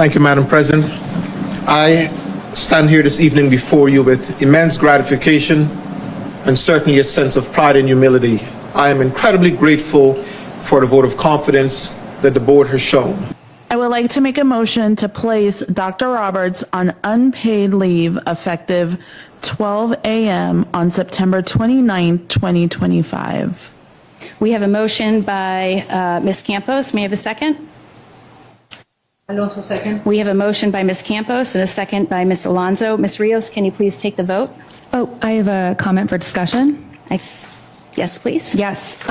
Thank you, Madam President. I stand here this evening before you with immense gratification and certainly a sense of pride and humility. I am incredibly grateful for the vote of confidence that the board has shown. I would like to make a motion to place Dr. Roberts on unpaid leave effective 12 a.m. on September 29, 2025. We have a motion by Ms. Campos. May I have a second? Alonso, second. We have a motion by Ms. Campos and a second by Ms. Alonso. Ms. Rios, can you please take the vote? Oh, I have a comment for discussion. Yes, please. Yes.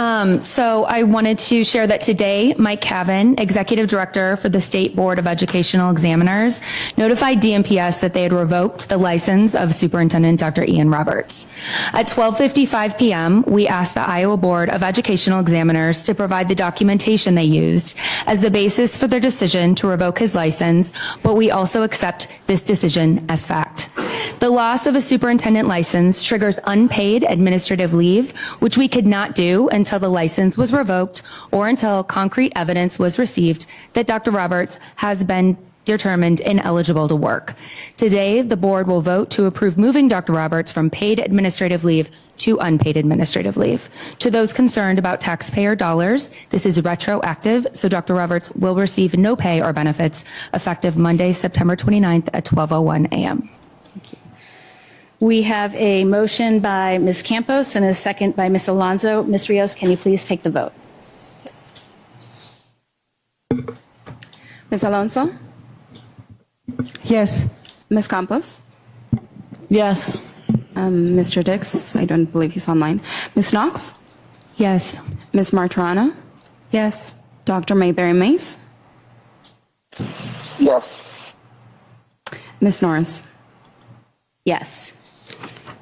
So I wanted to share that today, Mike Cavan, Executive Director for the State Board of Educational Examiners, notified DMPS that they had revoked the license of Superintendent Dr. Ian Roberts. At 12:55 p.m., we asked the Iowa Board of Educational Examiners to provide the documentation they used as the basis for their decision to revoke his license, but we also accept this decision as fact. The loss of a superintendent license triggers unpaid administrative leave, which we could not do until the license was revoked or until concrete evidence was received that Dr. Roberts has been determined ineligible to work. Today, the board will vote to approve moving Dr. Roberts from paid administrative leave to unpaid administrative leave. To those concerned about taxpayer dollars, this is retroactive, so Dr. Roberts will receive no pay or benefits effective Monday, September 29th at 12:01 a.m. We have a motion by Ms. Campos and a second by Ms. Alonso. Ms. Rios, can you please take the vote? Ms. Alonso? Yes. Ms. Campos? Yes. Mr. Dix, I don't believe he's online. Ms. Knox? Yes. Ms. Martorano? Yes. Dr. Mayberry Mace? Yes. Ms. Norris? Yes.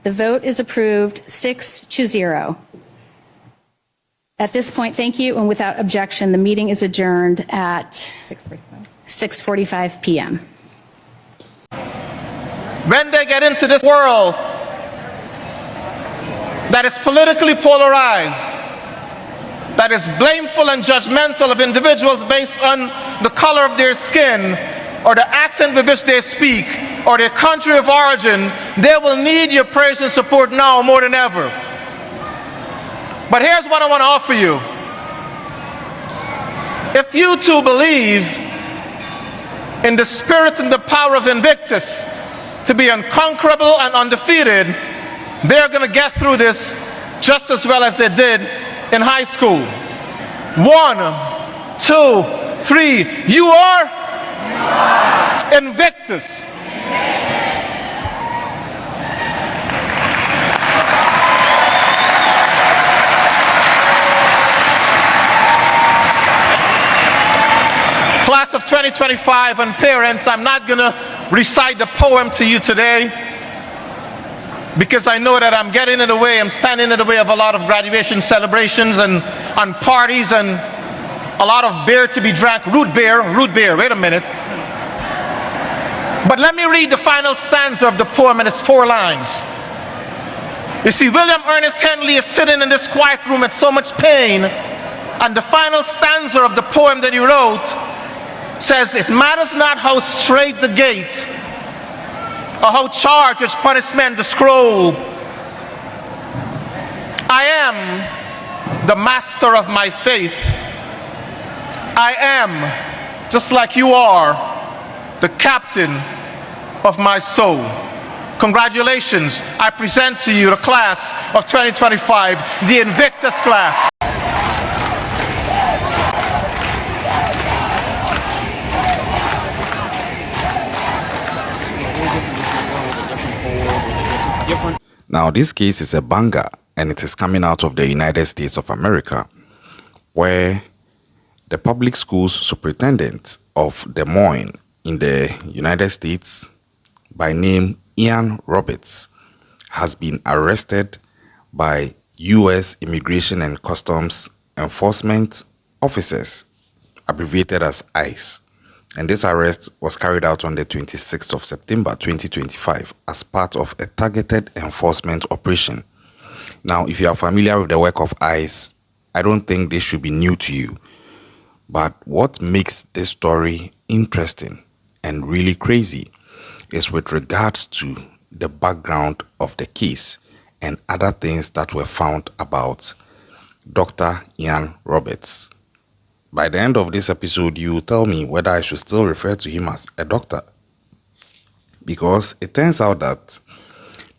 The vote is approved 6-0. At this point, thank you, and without objection, the meeting is adjourned at 6:45 p.m. When they get into this world that is politically polarized, that is blameful and judgmental of individuals based on the color of their skin or the accent with which they speak or their country of origin, they will need your praise and support now more than ever. But here's what I want to offer you. If you too believe in the spirit and the power of Invictus to be unconquerable and undefeated, they're going to get through this just as well as they did in high school. 1, 2, 3. You are Invictus. Class of 2025 and parents, I'm not going to recite the poem to you today because I know that I'm getting in the way, I'm standing in the way of a lot of graduation celebrations and parties and a lot of beer to be drank. Root beer, wait a minute. But let me read the final stanza of the poem, and it's 4 lines. You see, William Ernest Henley is sitting in this quiet room at so much pain, and the final stanza of the poem that he wrote says, "It matters not how straight the gate, or how charged with punishment the scroll. I am the master of my faith. I am, just like you are, the captain of my soul." Congratulations, I present to you the class of 2025, the Invictus class. Now, this case is a banger, and it is coming out of the United States of America, where the public schools superintendent of Des Moines in the United States, by name Ian Roberts, has been arrested by U.S. Immigration and Customs Enforcement officers, abbreviated as ICE. And this arrest was carried out on the 26th of September 2025 as part of a targeted enforcement operation. Now, if you are familiar with the work of ICE, I don't think this should be new to you. But what makes this story interesting and really crazy is with regards to the background of the case and other things that were found about Dr. Ian Roberts. By the end of this episode, you will tell me whether I should still refer to him as a doctor. Because it turns out that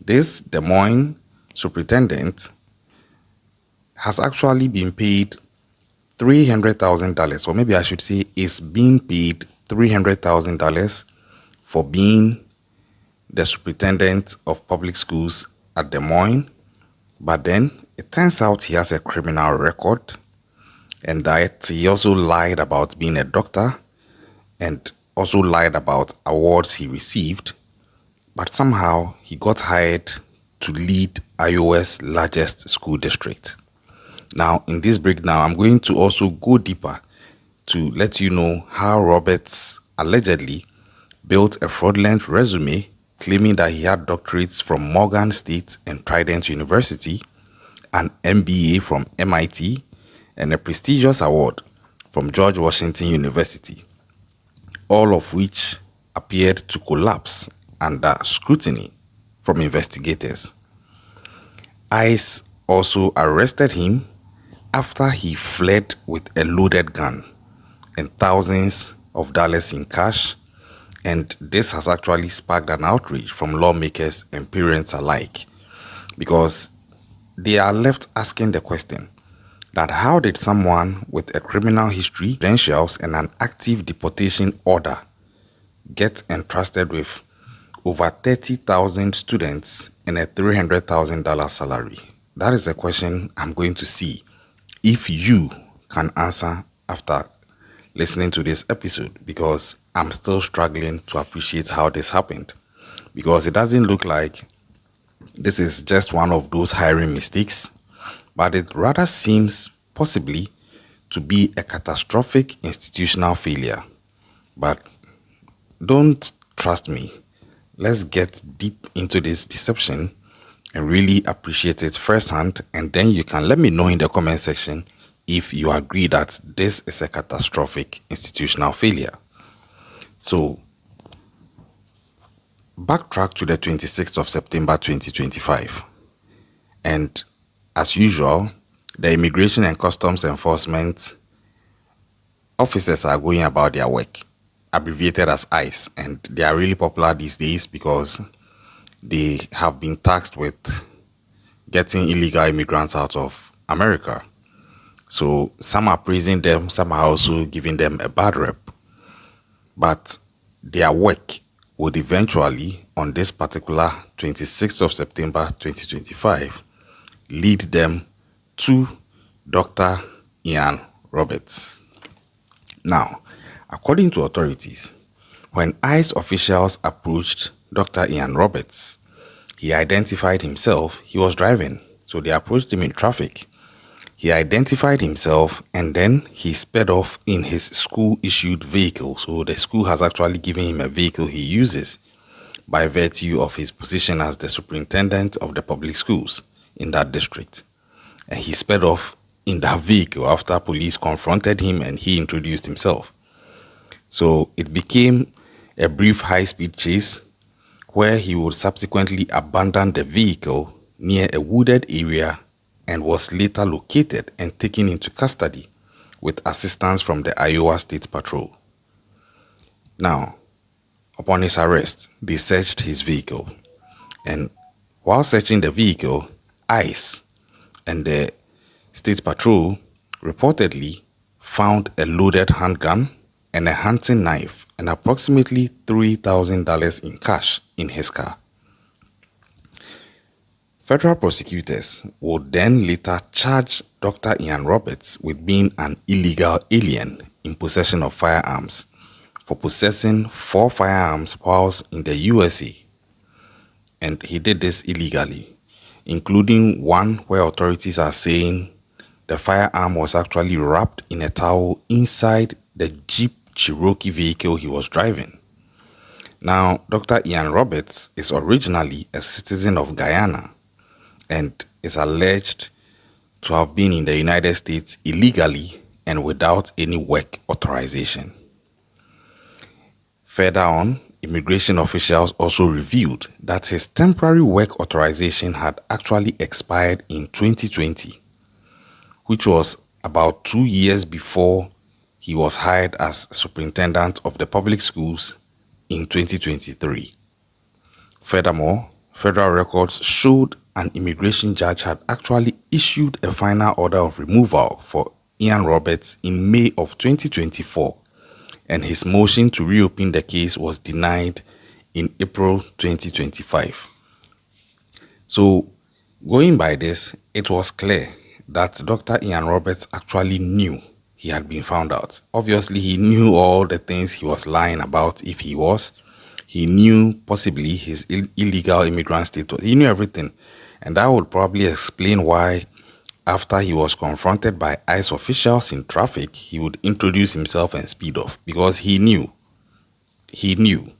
this Des Moines superintendent has actually been paid $300,000, or maybe I should say is being paid $300,000 for being the superintendent of public schools at Des Moines. But then it turns out he has a criminal record, and that he also lied about being a doctor and also lied about awards he received. But somehow he got hired to lead Iowa's largest school district. Now, in this breakdown, I'm going to also go deeper to let you know how Roberts allegedly built a fraudulent resume claiming that he had doctorates from Morgan State and Trident University, an MBA from MIT, and a prestigious award from George Washington University, all of which appeared to collapse under scrutiny from investigators. ICE also arrested him after he fled with a loaded gun and thousands of dollars in cash, and this has actually sparked an outrage from lawmakers and parents alike, because they are left asking the question that how did someone with a criminal history, credentials, and an active deportation order get entrusted with over 30,000 students and a $300,000 salary? That is a question I'm going to see if you can answer after listening to this episode, because I'm still struggling to appreciate how this happened, because it doesn't look like this is just one of those hiring mistakes, but it rather seems possibly to be a catastrophic institutional failure. But don't trust me. Let's get deep into this deception and really appreciate it firsthand, and then you can let me know in the comment section if you agree that this is a catastrophic institutional failure. So, backtrack to the 26th of September 2025. And as usual, the Immigration and Customs Enforcement officers are going about their work, abbreviated as ICE, and they are really popular these days because they have been tasked with getting illegal immigrants out of America. So some are praising them, some are also giving them a bad rep. But their work would eventually, on this particular 26th of September 2025, lead them to Dr. Ian Roberts. Now, according to authorities, when ICE officials approached Dr. Ian Roberts, he identified himself. He was driving, so they approached him in traffic. He identified himself, and then he sped off in his school-issued vehicle. So the school has actually given him a vehicle he uses by virtue of his position as the superintendent of the public schools in that district. And he sped off in that vehicle after police confronted him and he introduced himself. So it became a brief high-speed chase where he would subsequently abandon the vehicle near a wooded area and was later located and taken into custody with assistance from the Iowa State Patrol. Now, upon his arrest, they searched his vehicle. And while searching the vehicle, ICE and the State Patrol reportedly found a loaded handgun and a hunting knife and approximately $3,000 in cash in his car. Federal prosecutors would then later charge Dr. Ian Roberts with being an illegal alien in possession of firearms for possessing 4 firearms whilst in the USA. And he did this illegally, including one where authorities are saying the firearm was actually wrapped in a towel inside the Jeep Cherokee vehicle he was driving. Now, Dr. Ian Roberts is originally a citizen of Guyana and is alleged to have been in the United States illegally and without any work authorization. Further on, immigration officials also revealed that his temporary work authorization had actually expired in 2020, which was about 2 years before he was hired as superintendent of the public schools in 2023. Furthermore, federal records showed an immigration judge had actually issued a final order of removal for Ian Roberts in May of 2024, and his motion to reopen the case was denied in April 2025. So, going by this, it was clear that Dr. Ian Roberts actually knew he had been found out. Obviously, he knew all the things he was lying about if he was. He knew possibly his illegal immigrant status. He knew everything. And that would probably explain why, after he was confronted by ICE officials in traffic, he would introduce himself and speed off, because he knew. He knew.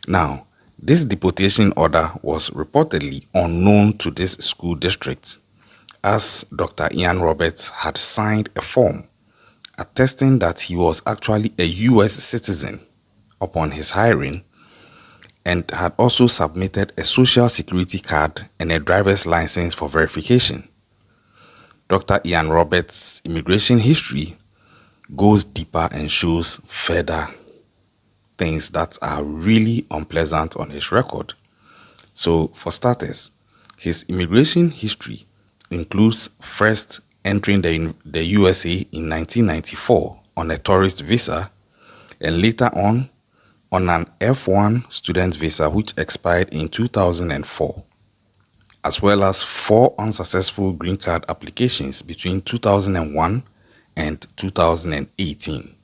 Now, this deportation order was reportedly unknown to this school district, as Dr. Ian Roberts had signed a form attesting that he was actually a U.S. citizen upon his hiring, and had also submitted a social security card and a driver's license for verification. Dr. Ian Roberts' immigration history goes deeper and shows further things that are really unpleasant on his record. So, for starters, his immigration history includes first entering the USA in 1994 on a tourist visa, and later on an F1 student visa which expired in 2004, as well as 4 unsuccessful green card applications between 2001 and 2018.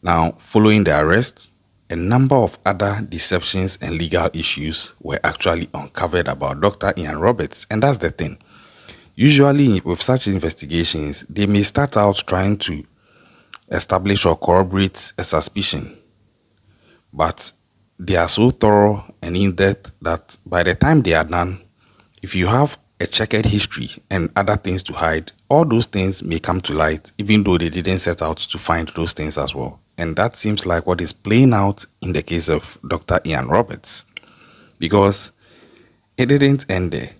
Now, following the arrest, a number of other deceptions and legal issues were actually uncovered about Dr. Ian Roberts, and that's the thing. Usually, with such investigations, they may start out trying to establish or corroborate a suspicion, but they are so thorough and in-depth that by the time they are done, if you have a checkered history and other things to hide, all those things may come to light, even though they didn't set out to find those things as well. And that seems like what is playing out in the case of Dr. Ian Roberts, because it didn't end there.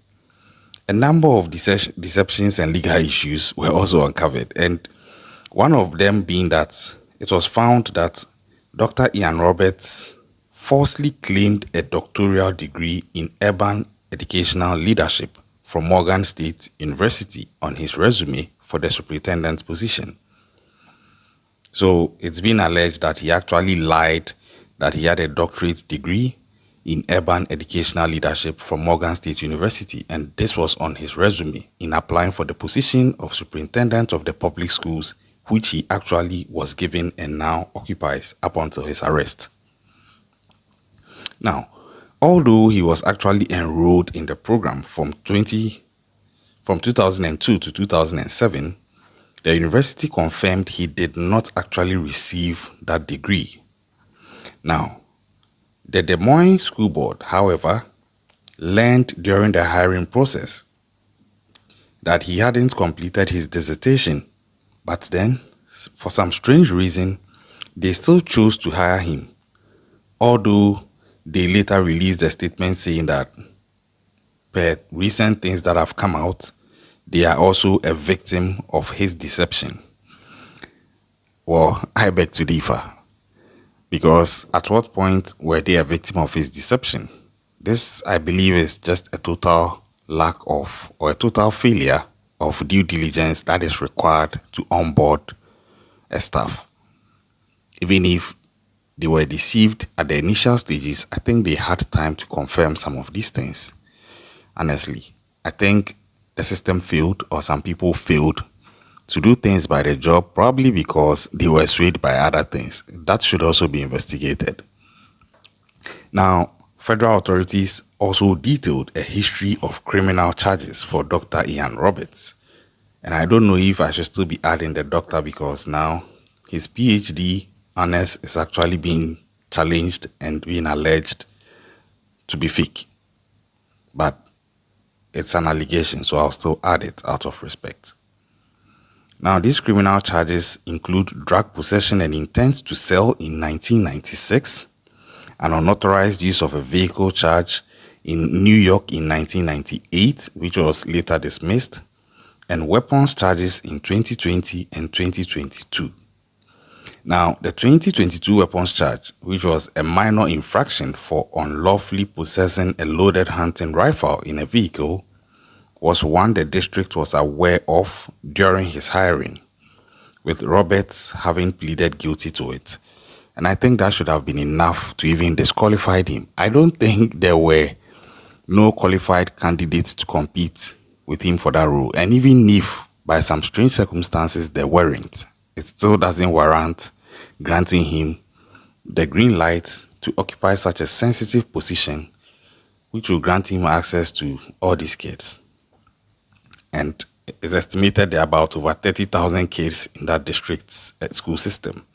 A number of deceptions and legal issues were also uncovered, and one of them being that it was found that Dr. Ian Roberts falsely claimed a doctoral degree in urban educational leadership from Morgan State University on his resume for the superintendent's position. So it's been alleged that he actually lied that he had a doctorate degree in urban educational leadership from Morgan State University, and this was on his resume in applying for the position of superintendent of the public schools, which he actually was given and now occupies up until his arrest. Now, although he was actually enrolled in the program from 2002 to 2007, the university confirmed he did not actually receive that degree. Now, the Des Moines School Board, however, learned during the hiring process that he hadn't completed his dissertation, but then, for some strange reason, they still chose to hire him, although they later released a statement saying that, per recent things that have come out, they are also a victim of his deception. Well, I beg to differ. Because at what point were they a victim of his deception? This, I believe, is just a total lack of, or a total failure of due diligence that is required to onboard a staff. Even if they were deceived at the initial stages, I think they had time to confirm some of these things. Honestly, I think the system failed, or some people failed to do things by the job, probably because they were swayed by other things. That should also be investigated. Now, federal authorities also detailed a history of criminal charges for Dr. Ian Roberts. And I don't know if I should still be adding the doctor, because now his PhD honors is actually being challenged and being alleged to be fake. But it's an allegation, so I'll still add it out of respect. Now, these criminal charges include drug possession and intent to sell in 1996, an unauthorized use of a vehicle charge in New York in 1998, which was later dismissed, and weapons charges in 2020 and 2022. Now, the 2022 weapons charge, which was a minor infraction for unlawfully possessing a loaded hunting rifle in a vehicle, was one the district was aware of during his hiring, with Roberts having pleaded guilty to it. And I think that should have been enough to even disqualify him. I don't think there were no qualified candidates to compete with him for that role. And even if, by some strange circumstances, there weren't, it still doesn't warrant granting him the green light to occupy such a sensitive position, which will grant him access to all these kids. And it's estimated there are about over 30,000 kids in that district's school system.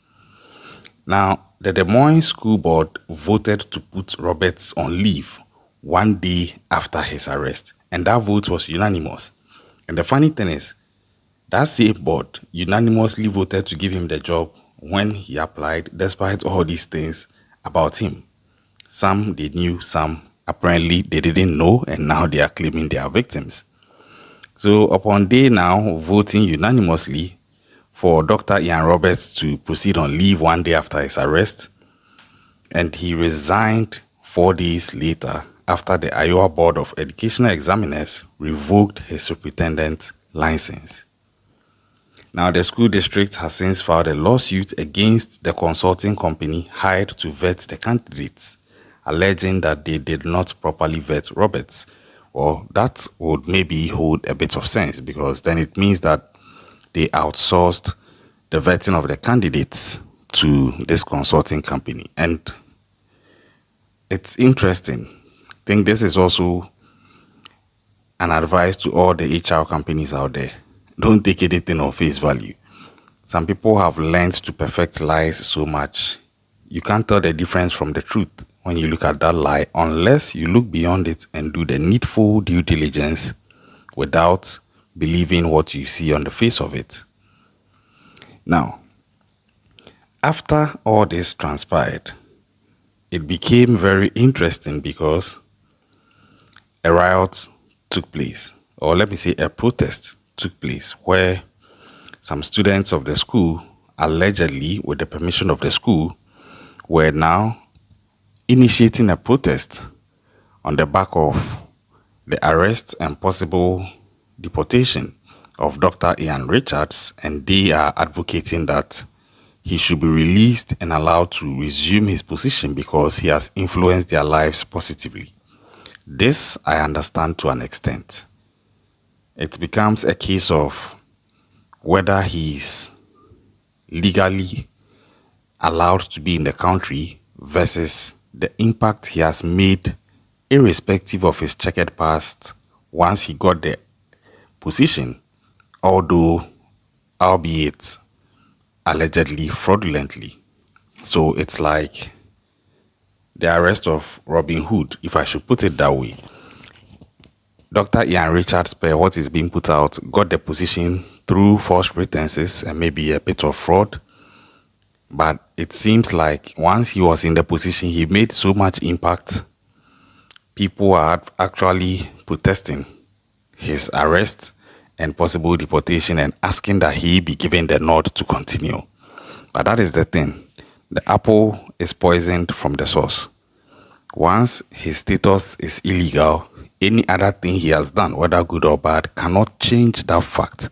Now, the Des Moines School Board voted to put Roberts on leave one day after his arrest, and that vote was unanimous. And the funny thing is, that same board unanimously voted to give him the job when he applied, despite all these things about him. Some they knew, some apparently they didn't know, and now they are claiming they are victims. So upon day now voting unanimously for Dr. Ian Roberts to proceed on leave one day after his arrest, and he resigned 4 days later after the Iowa Board of Educational Examiners revoked his superintendent license. Now, the school district has since filed a lawsuit against the consulting company hired to vet the candidates, alleging that they did not properly vet Roberts. Well, that would maybe hold a bit of sense, because then it means that they outsourced the vetting of the candidates to this consulting company. And it's interesting. I think this is also an advice to all the HR companies out there. Don't take anything on face value. Some people have learned to perfect lies so much, you can't tell the difference from the truth when you look at that lie, unless you look beyond it and do the needful due diligence without believing what you see on the face of it. Now, after all this transpired, it became very interesting because a riot took place, or let me say a protest took place, where some students of the school, allegedly with the permission of the school, were now initiating a protest on the back of the arrest and possible deportation of Dr. Ian Richards, and they are advocating that he should be released and allowed to resume his position because he has influenced their lives positively. This I understand to an extent. It becomes a case of whether he's legally allowed to be in the country versus the impact he has made, irrespective of his checkered past, once he got the position, although albeit allegedly fraudulently. So it's like the arrest of Robin Hood, if I should put it that way. Dr. Ian Richards, per what is being put out, got the position through false pretenses and maybe a bit of fraud. But it seems like once he was in the position, he made so much impact. People are actually protesting his arrest and possible deportation and asking that he be given the nod to continue. But that is the thing. The apple is poisoned from the source. Once his status is illegal, any other thing he has done, whether good or bad, cannot change that fact.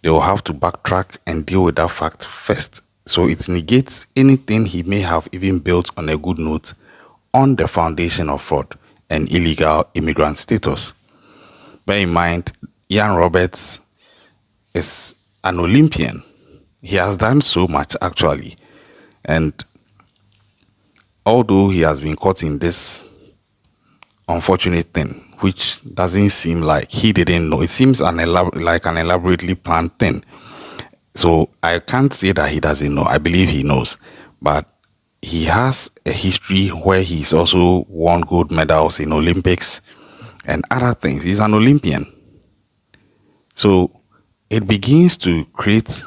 They will have to backtrack and deal with that fact first. So it negates anything he may have even built on a good note on the foundation of fraud and illegal immigrant status. Bear in mind, Ian Roberts is an Olympian. He has done so much, actually. And although he has been caught in this unfortunate thing, which doesn't seem like he didn't know, it seems like an elaborately planned thing. So I can't say that he doesn't know. I believe he knows. But he has a history where he's also won gold medals in Olympics and other things. He's an Olympian. So it begins to create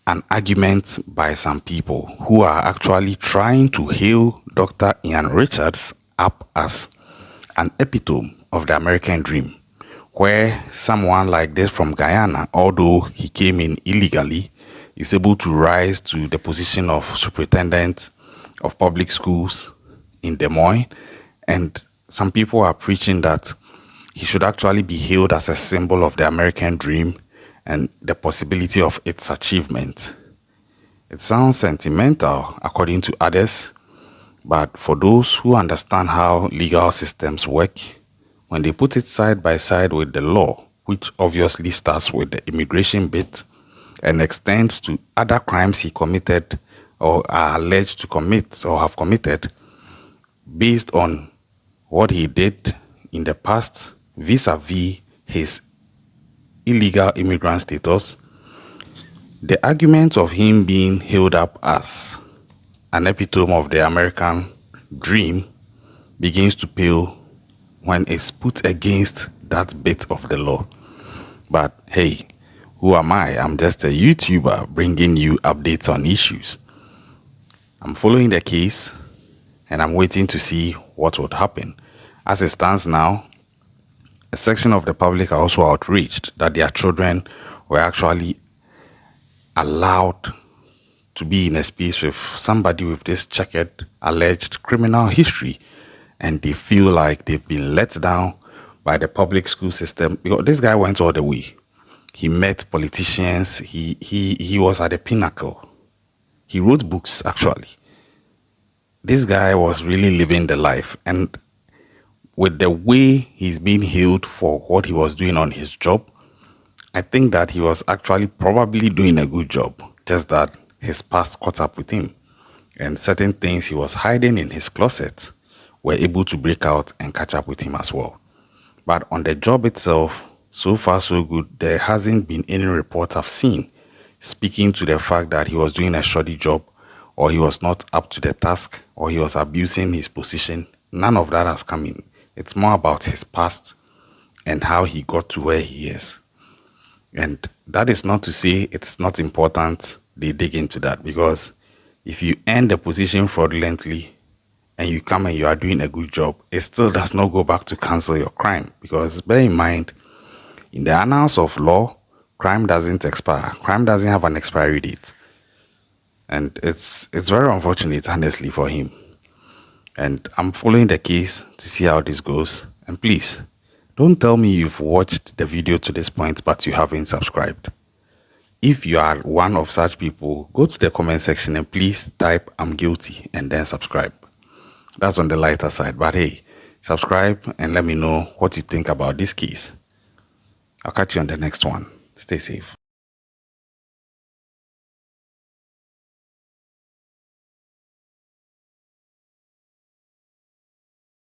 an argument by some people who are actually trying to hail Dr. Ian Richards up as an epitome of the American dream, where someone like this from Guyana, although he came in illegally, is able to rise to the position of superintendent of public schools in Des Moines. And some people are preaching that he should actually be hailed as a symbol of the American dream and the possibility of its achievement. It sounds sentimental according to others, but for those who understand how legal systems work, when they put it side by side with the law, which obviously starts with the immigration bit and extends to other crimes he committed or are alleged to commit or have committed, based on what he did in the past vis-a-vis his illegal immigrant status, the argument of him being held up as an epitome of the American dream begins to pale when it's put against that bit of the law. But hey, who am I? I'm just a YouTuber bringing you updates on issues. I'm following the case and I'm waiting to see what would happen. As it stands now, a section of the public are also outraged that their children were actually allowed to be in a space with somebody with this checkered, alleged criminal history, and they feel like they've been let down by the public school system. Because this guy went all the way. He met politicians. He was at the pinnacle. He wrote books, actually. This guy was really living the life. And with the way he's being hailed for what he was doing on his job, I think that he was actually probably doing a good job, just that his past caught up with him. And certain things he was hiding in his closet were able to break out and catch up with him as well. But on the job itself, so far so good, there hasn't been any report I've seen speaking to the fact that he was doing a shoddy job, or he was not up to the task, or he was abusing his position. None of that has come in. It's more about his past and how he got to where he is. And that is not to say it's not important they dig into that, because if you end the position fraudulently and you come and you are doing a good job, it still does not go back to cancel your crime. Because bear in mind, in the annals of law, crime doesn't expire. Crime doesn't have an expiry date. And it's very unfortunate, honestly, for him. And I'm following the case to see how this goes. And please, don't tell me you've watched the video to this point, but you haven't subscribed. If you are one of such people, go to the comment section and please type "I'm guilty" and then subscribe. That's on the lighter side. But hey, subscribe and let me know what you think about this case. I'll catch you on the next one. Stay safe.